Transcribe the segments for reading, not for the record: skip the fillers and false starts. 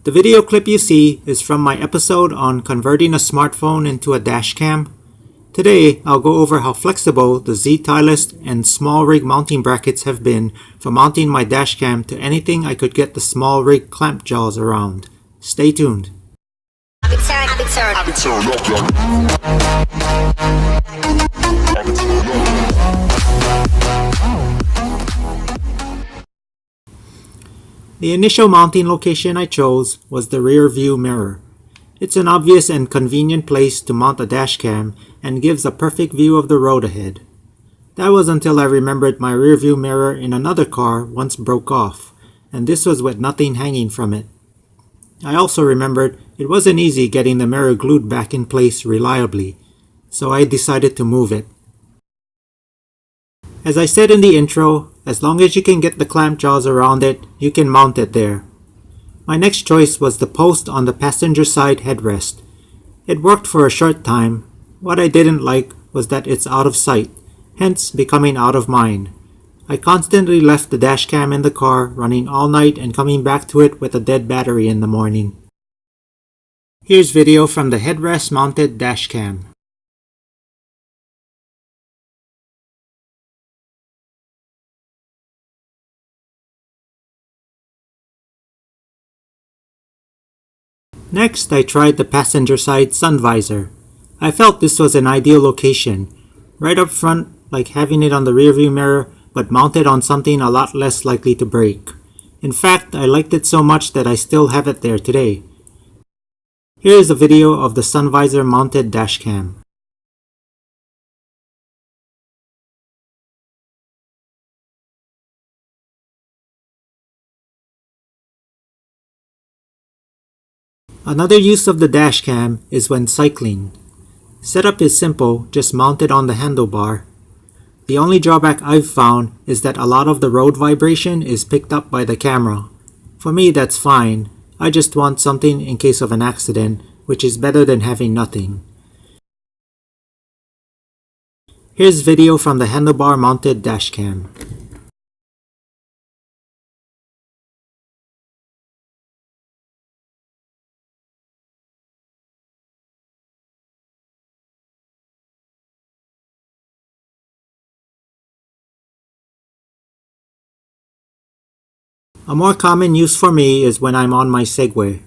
The video clip you see is from my episode on converting a smartphone into a dashcam. Today, I'll go over how flexible the Z-Titleist and small rig mounting brackets have been for mounting my dashcam to anything I could get the small rig clamp jaws around. Stay tuned. The initial mounting location I chose was the rear view mirror. It's an obvious and convenient place to mount a dashcam and gives a perfect view of the road ahead. That was until I remembered my rear view mirror in another car once broke off, and this was with nothing hanging from it. I also remembered it wasn't easy getting the mirror glued back in place reliably, so I decided to move it. As I said in the intro, as long as you can get the clamp jaws around it, you can mount it there. My next choice was the post on the passenger side headrest. It worked for a short time. What I didn't like was that it's out of sight, hence becoming out of mind. I constantly left the dashcam in the car running all night and coming back to it with a dead battery in the morning. Here's video from the headrest mounted dashcam. Next, I tried the passenger side sun visor. I felt this was an ideal location. Right up front, like having it on the rearview mirror, but mounted on something a lot less likely to break. In fact, I liked it so much that I still have it there today. Here is a video of the sun visor mounted dashcam. Another use of the dashcam is when cycling. Setup is simple, just mount it on the handlebar. The only drawback I've found is that a lot of the road vibration is picked up by the camera. For me, that's fine. I just want something in case of an accident, which is better than having nothing. Here's video from the handlebar mounted dashcam. A more common use for me is when I'm on my Segway.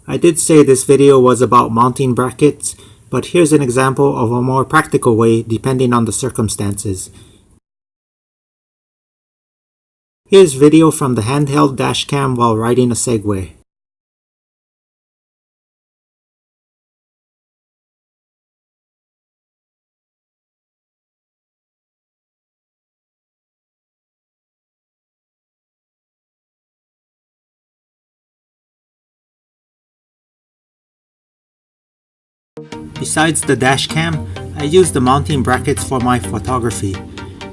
I did say this video was about mounting brackets, but here's an example of a more practical way depending on the circumstances. Here's video from the handheld dashcam while riding a Segway. Besides the dashcam, I use the mounting brackets for my photography.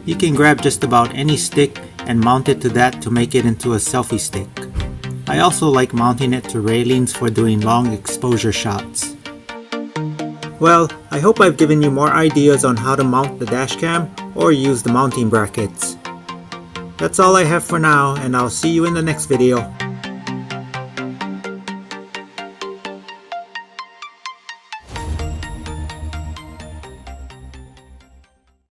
You can grab just about any stick and mount it to that to make it into a selfie stick. I also like mounting it to railings for doing long exposure shots. Well, I hope I've given you more ideas on how to mount the dashcam or use the mounting brackets. That's all I have for now, and I'll see you in the next video.